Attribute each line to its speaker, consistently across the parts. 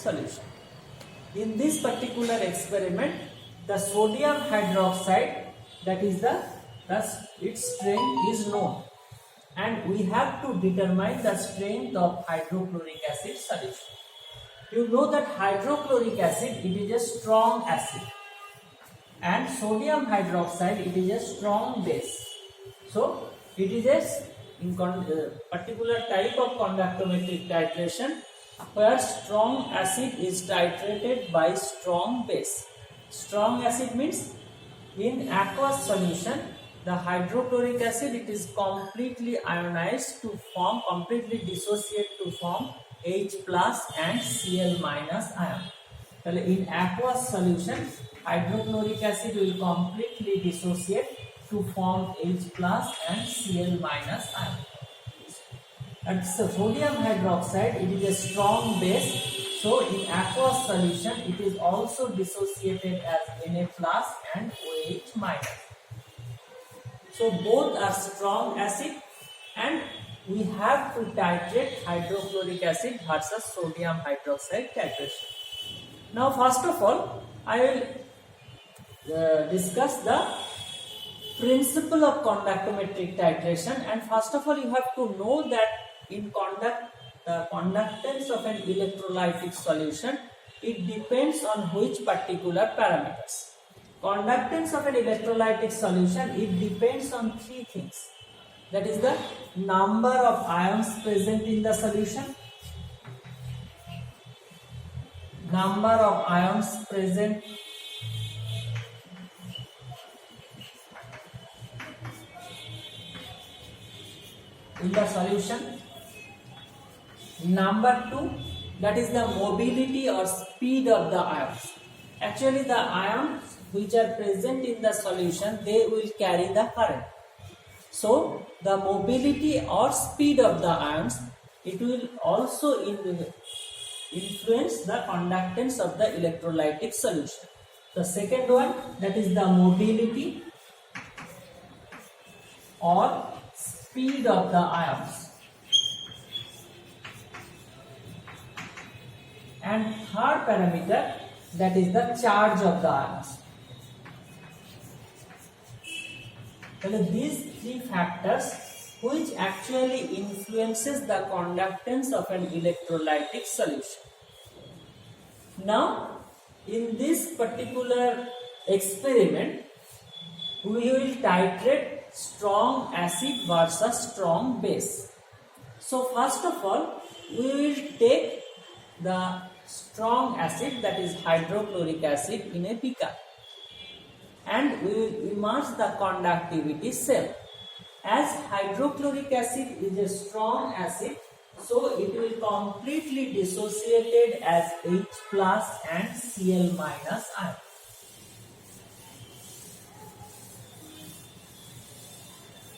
Speaker 1: solution. In this particular experiment, the sodium hydroxide, that is its strength is known, and we have to determine the strength of hydrochloric acid solution. You know that hydrochloric acid, it is a strong acid, and sodium hydroxide, it is a strong base. So it is a particular type of conductometric titration where strong acid is titrated by strong base. Strong acid means in aqueous solution, the hydrochloric acid, it is completely ionized to form, completely dissociate to form H plus and Cl minus ion. In aqueous solution, hydrochloric acid will completely dissociate to form H plus and Cl minus ion. And so sodium hydroxide, it is a strong base, so in aqueous solution it is also dissociated as Na plus and OH minus. So both are strong acid, and we have to titrate hydrochloric acid versus sodium hydroxide titration. Now first of all, I will discuss the principle of conductometric titration, and first of all you have to know that in the conductance of an electrolytic solution, it depends on which particular parameters. Conductance of an electrolytic solution, it depends on three things. That is the number of ions present in the solution, number of ions present in the solution, number 2, that is the mobility or speed of the ions. Actually the ions which are present in the solution, they will carry the current. So the mobility or speed of the ions, it will also influence the conductance of the electrolytic solution. The second one, that is the mobility or speed of the ions. And third parameter, that is the charge of the ions. So these three factors which actually influences the conductance of an electrolytic solution. Now in this particular experiment, we will titrate strong acid versus strong base. So first of all, we will take the strong acid, that is hydrochloric acid, in a beaker, and we will immerse the conductivity cell. As hydrochloric acid is a strong acid, so it will completely dissociated as H plus and Cl minus ion.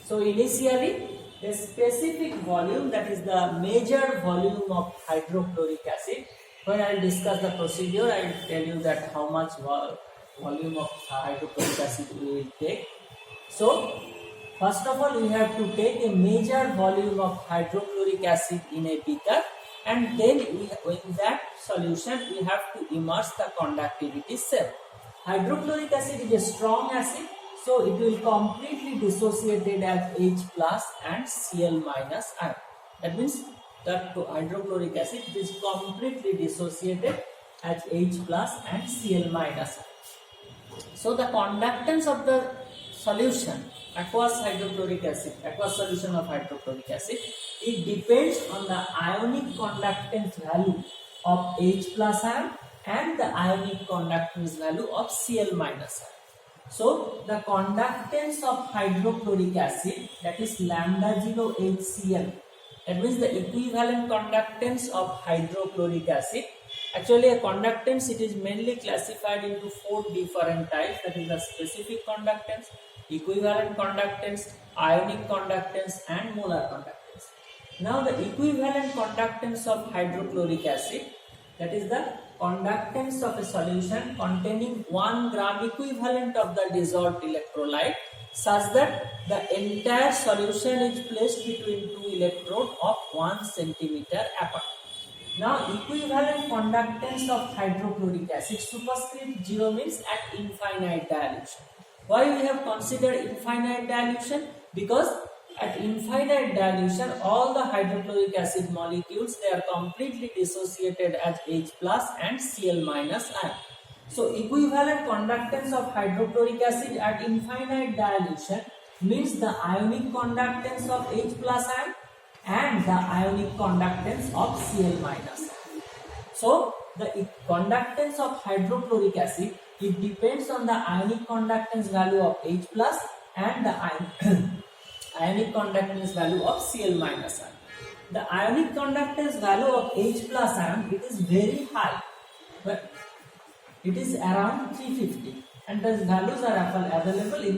Speaker 1: So initially, a specific volume, that is the major volume of hydrochloric acid. When I will discuss the procedure, I will tell you that how much volume of hydrochloric acid we will take. So first of all, we have to take a major volume of hydrochloric acid in a beaker, and then in that solution we have to immerse the conductivity cell. Hydrochloric acid is a strong acid, so it will completely dissociated as H plus and Cl minus ion. That means that hydrochloric acid is completely dissociated as H plus and Cl minus ion. So the conductance of the solution, aqueous solution of hydrochloric acid, it depends on the ionic conductance value of H plus ion and the ionic conductance value of Cl minus ion. So the conductance of hydrochloric acid, that is lambda 0 HCl, that means the equivalent conductance of hydrochloric acid. Actually a conductance, it is mainly classified into 4 different types, that is the specific conductance, equivalent conductance, ionic conductance and molar conductance. Now the equivalent conductance of hydrochloric acid, that is the conductance of a solution containing 1 gram equivalent of the dissolved electrolyte, such that the entire solution is placed between two electrodes of 1 centimeter apart. Now equivalent conductance of hydrochloric acid, superscript 0 means at infinite dilution. Why we have considered infinite dilution? Because at infinite dilution all the hydrochloric acid molecules, they are completely dissociated as H plus and Cl minus ion. So equivalent conductance of hydrochloric acid at infinite dilution means the ionic conductance of H plus ion and the ionic conductance of Cl minus. So the conductance of hydrochloric acid, it depends on the ionic conductance value of H plus and the ionic conductance value of Cl minus ion. The ionic conductance value of H plus ion, it is very high, but it is around 350, and those values are available in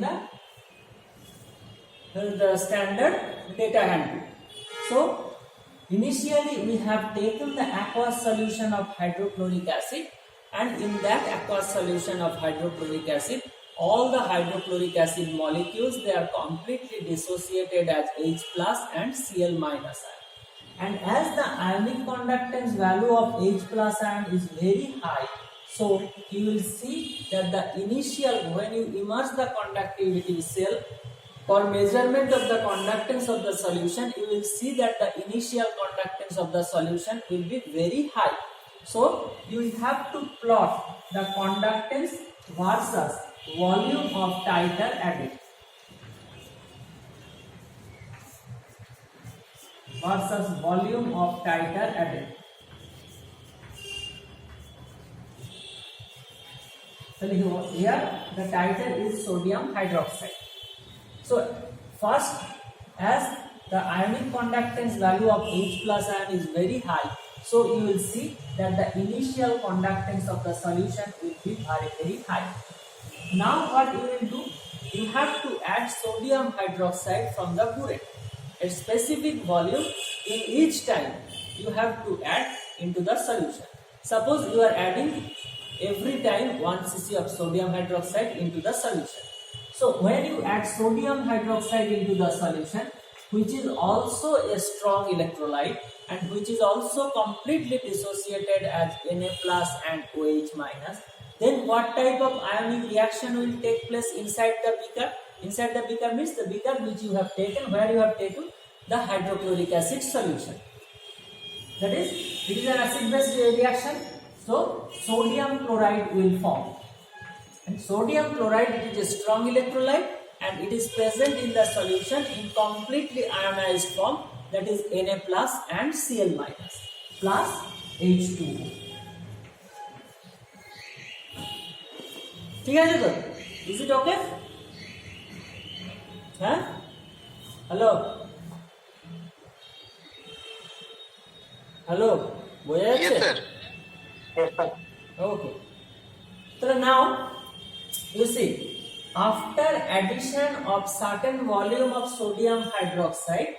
Speaker 1: the standard data handbook. So initially we have taken the aqueous solution of hydrochloric acid, and in that aqueous solution of hydrochloric acid, all the hydrochloric acid molecules, they are completely dissociated as H plus and Cl minus ion. And as the ionic conductance value of H plus ion is very high, so you will see that the initial, when you immerse the conductivity cell for measurement of the conductance of the solution, you will see that the initial conductance of the solution will be very high. So you have to plot the conductance versus volume of titer added versus volume of titer added. So here the titer is sodium hydroxide. So first, as the ionic conductance value of H plus ion is very high, so you will see that the initial conductance of the solution will be very high. Now what you will do, you have to add sodium hydroxide from the burette. A specific volume in each time you have to add into the solution. Suppose you are adding every time 1 cc of sodium hydroxide into the solution. So when you add sodium hydroxide into the solution, which is also a strong electrolyte and which is also completely dissociated as Na plus and OH minus, then what type of ionic reaction will take place inside the beaker? Inside the beaker means the beaker which you have taken, where you have taken the hydrochloric acid solution. That is, it is an acid-base reaction. So sodium chloride will form. And sodium chloride, it is a strong electrolyte and it is present in the solution in completely ionized form, that is Na plus and Cl minus plus H2O. Is it okay? Huh? Hello? Hello?
Speaker 2: Yes, sir. Yes, sir.
Speaker 1: Okay. So now you see, after addition of certain volume of sodium hydroxide,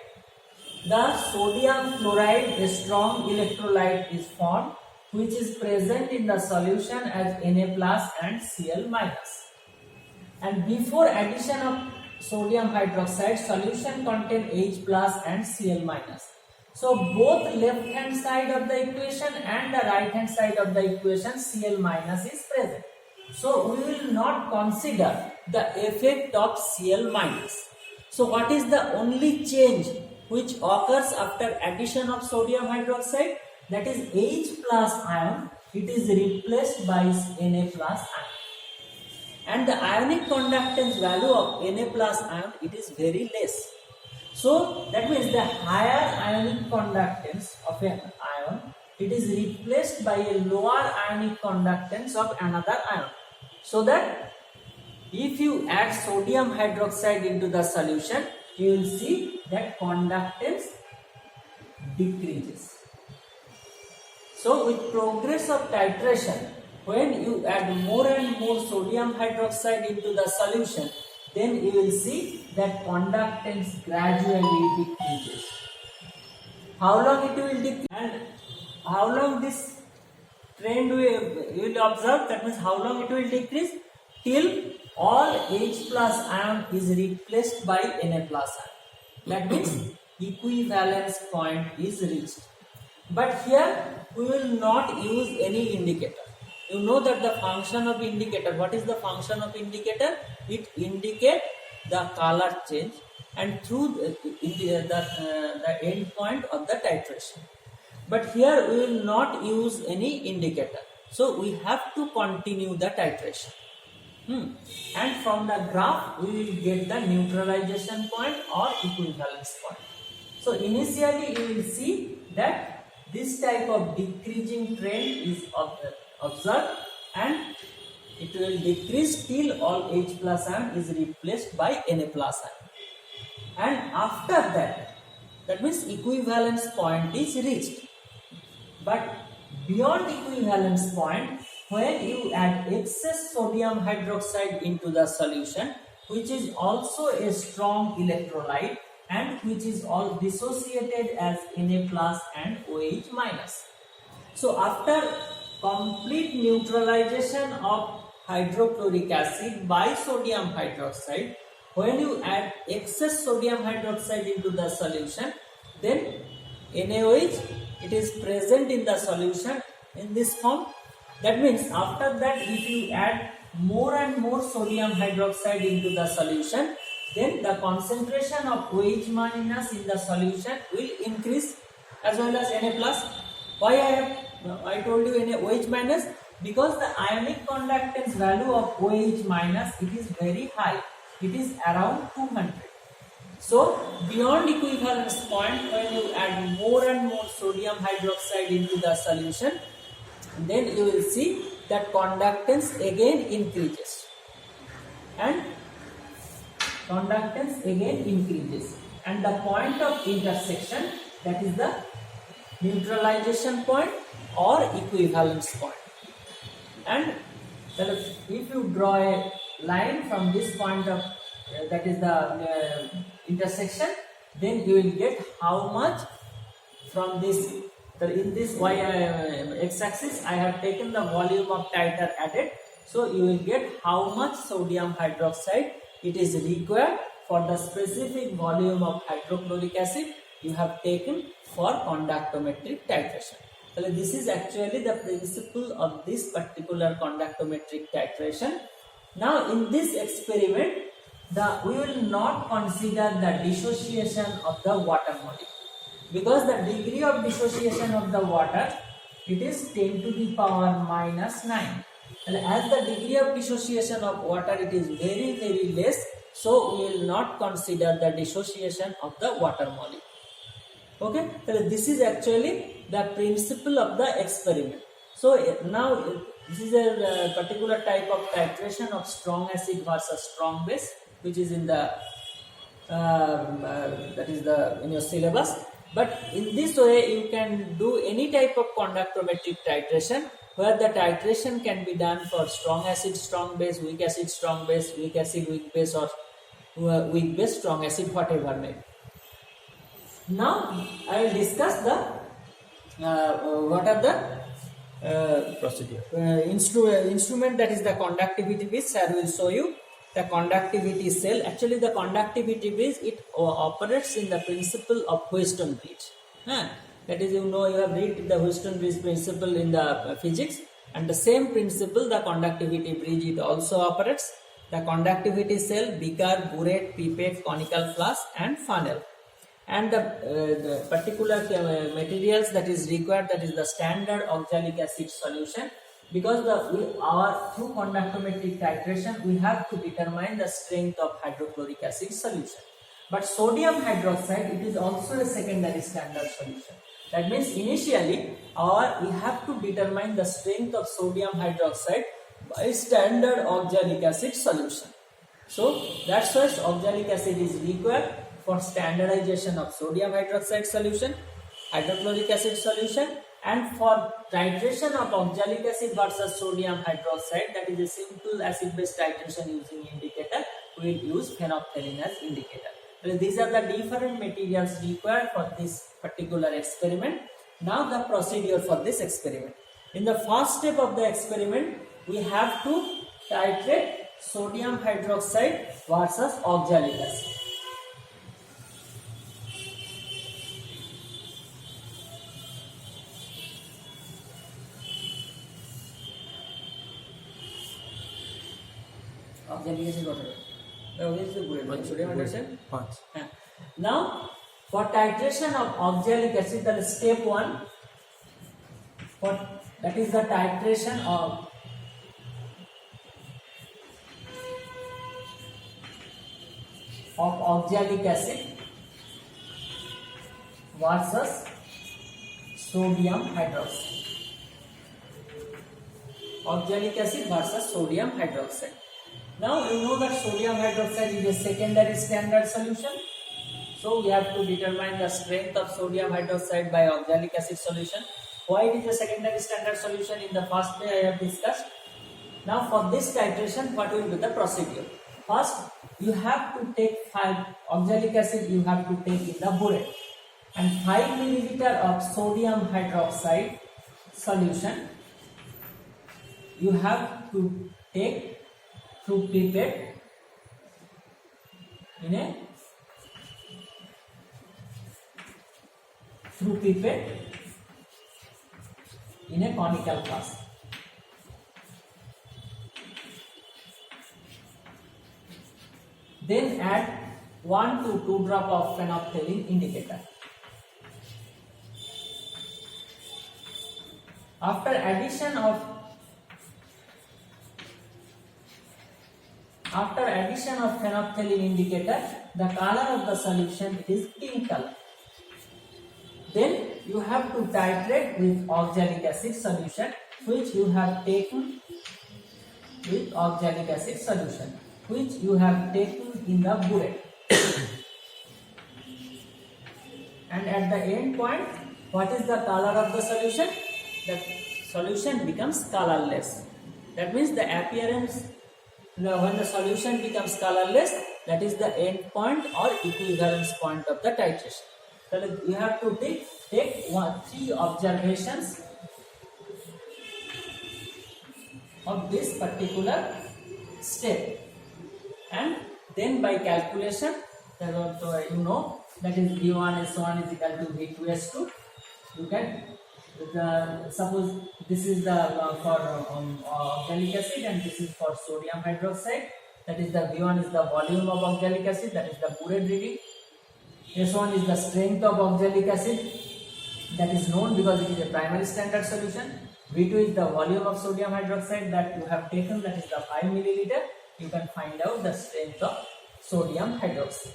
Speaker 1: the sodium chloride, a strong electrolyte, is formed, which is present in the solution as Na plus and Cl minus. And before addition of sodium hydroxide, solution contain H plus and Cl minus. So both left hand side of the equation and the right hand side of the equation, Cl minus is present. So we will not consider the effect of Cl minus. So what is the only change which occurs after addition of sodium hydroxide? That is H plus ion, it is replaced by Na plus ion. And the ionic conductance value of Na plus ion, it is very less. So that means the higher ionic conductance of an ion, it is replaced by a lower ionic conductance of another ion. So that if you add sodium hydroxide into the solution, you will see that conductance decreases. So with progress of titration, when you add more and more sodium hydroxide into the solution, then you will see that conductance gradually decreases. How long it will decrease and how long this trend you will observe, that means how long it will decrease? Till all H plus ion is replaced by Na plus ion. That means equivalence point is reached. But here we will not use any indicator. You know that the function of indicator, what is the function of indicator? It indicates the color change and through the end point of the titration. But here we will not use any indicator. So we have to continue the titration. And from the graph we will get the neutralization point or equivalence point. So initially you will see that this type of decreasing trend is observed and it will decrease till all H plus ion is replaced by Na plus ion. And after that, that means equivalence point is reached. But beyond equivalence point, when you add excess sodium hydroxide into the solution, which is also a strong electrolyte and which is all dissociated as Na plus and OH minus. So after complete neutralization of hydrochloric acid by sodium hydroxide, when you add excess sodium hydroxide into the solution, then NaOH, it is present in the solution in this form. That means after that, if you add more and more sodium hydroxide into the solution, then the concentration of OH minus in the solution will increase as well as Na plus. Why I told you NaOH minus? Because the ionic conductance value of OH minus, it is very high. It is around 200. So beyond equivalence point, when you add more and more sodium hydroxide into the solution, then you will see that conductance again increases and conductance again increases, and the point of intersection, that is the neutralization point or equivalence point. And if you draw a line from this point of that is the intersection, then you will get how much from this. In this x-axis I have taken the volume of titer added, so you will get how much sodium hydroxide it is required for the specific volume of hydrochloric acid you have taken for conductometric titration. So this is actually the principle of this particular conductometric titration. Now in this experiment, we will not consider the dissociation of the water molecule, because the degree of dissociation of the water, it is 10 to the power minus 9. And as the degree of dissociation of water, it is very, very less, so we will not consider the dissociation of the water molecule. Okay, so this is actually the principle of the experiment. So now this is a particular type of titration of strong acid versus strong base, which is in the in your syllabus. But in this way you can do any type of conductometric titration, where the titration can be done for strong acid, strong base, weak acid, strong base, weak acid, weak base, or weak base, strong acid, whatever may be. Now I will discuss the what are the
Speaker 3: procedure.
Speaker 1: Instrument, that is the conductivity bridge. Sir will show you the conductivity cell. Actually the conductivity bridge, it operates in the principle of Wheatstone bridge. That is, you have read the Wheatstone bridge principle in the physics, and the same principle the conductivity bridge it also operates. The conductivity cell, beaker, burette, pipette, conical flask and funnel, and the particular materials that is required, that is the standard oxalic acid solution. Because through conductometric titration we have to determine the strength of hydrochloric acid solution. But sodium hydroxide, it is also a secondary standard solution. That means initially we have to determine the strength of sodium hydroxide by standard oxalic acid solution. So that's why oxalic acid is required for standardization of sodium hydroxide solution, hydrochloric acid solution, and for titration of oxalic acid versus sodium hydroxide, that is a simple acid base titration using indicator, we will use phenolphthalein as indicator. So these are the different materials required for this particular experiment. Now the procedure for this experiment. In the first step of the experiment, we have to titrate sodium hydroxide versus oxalic acid. Oxalic acid water sodium hydroxide
Speaker 3: 5.
Speaker 1: now for titration of oxalic acid, the step 1 for that is the titration of oxalic acid versus sodium hydroxide. Oxalic acid versus sodium hydroxide. Now you know that sodium hydroxide is a secondary standard solution. So we have to determine the strength of sodium hydroxide by oxalic acid solution. Why it is a secondary standard solution in the first way I have discussed. Now for this titration, what will be the procedure? First, you have to take 5 oxalic acid. You have to take in the burette, and 5 milliliter of sodium hydroxide solution you have to take through pipette in a conical flask. Then add 1 to 2 drop of phenolphthalein indicator. After addition of phenolphthalein indicator, the color of the solution is pink color. Then you have to titrate with oxalic acid solution, which you have taken in the burette. And at the end point, what is the color of the solution? The solution becomes colorless. That means the appearance, when the solution becomes colorless, that is the end point or equivalence point of the titration. So you have to take 3 observations of this particular step, and then by calculation, you know that is V1 S1 is equal to V2 S2. You can suppose this is the for oxalic acid and this is for sodium hydroxide. That is the V1 is the volume of oxalic acid, that is the burette reading. S1 is the strength of oxalic acid, that is known because it is a primary standard solution. V2 is the volume of sodium hydroxide that you have taken, that is the 5 milliliter. You can find out the strength of sodium hydroxide.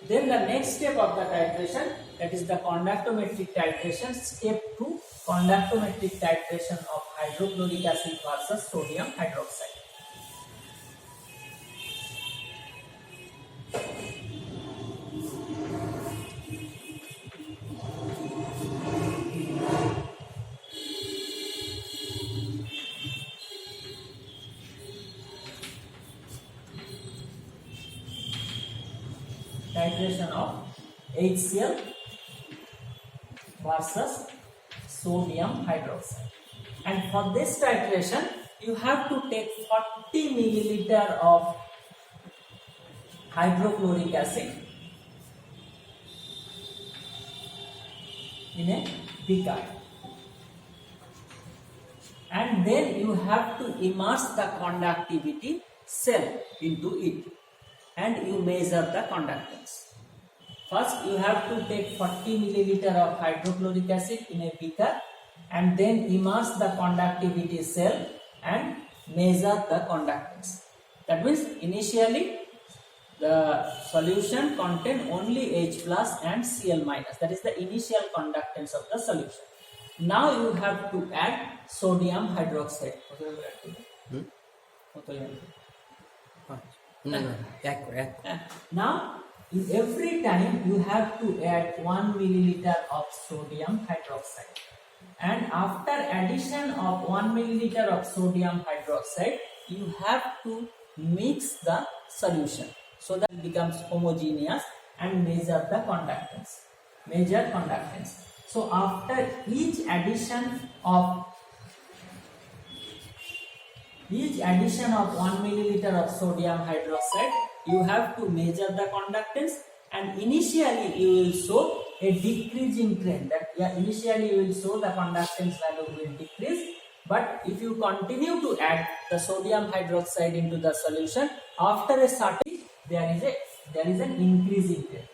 Speaker 1: Then the next step of the titration, that is the conductometric titration. Step 2, conductometric titration of hydrochloric acid versus sodium hydroxide. Titration of HCl versus sodium hydroxide. And for this titration, you have to take 40 milliliter of hydrochloric acid in a beaker, and then you have to immerse the conductivity cell into it, and you measure the conductance. First, you have to take 40 milliliter of hydrochloric acid in a beaker, and then immerse the conductivity cell and measure the conductance. That means initially the solution contain only H plus and Cl minus. That is the initial conductance of the solution. Now you have to add sodium hydroxide. Now every time you have to add 1 milliliter of sodium hydroxide, and after addition of 1 milliliter of sodium hydroxide, you have to mix the solution so that it becomes homogeneous and measure the conductance. So after each addition of 1 milliliter of sodium hydroxide, you have to measure the conductance, and initially you will show a decreasing trend. Initially you will show the conductance value will decrease, But if you continue to add the sodium hydroxide into the solution, after a certain there is an increasing rate.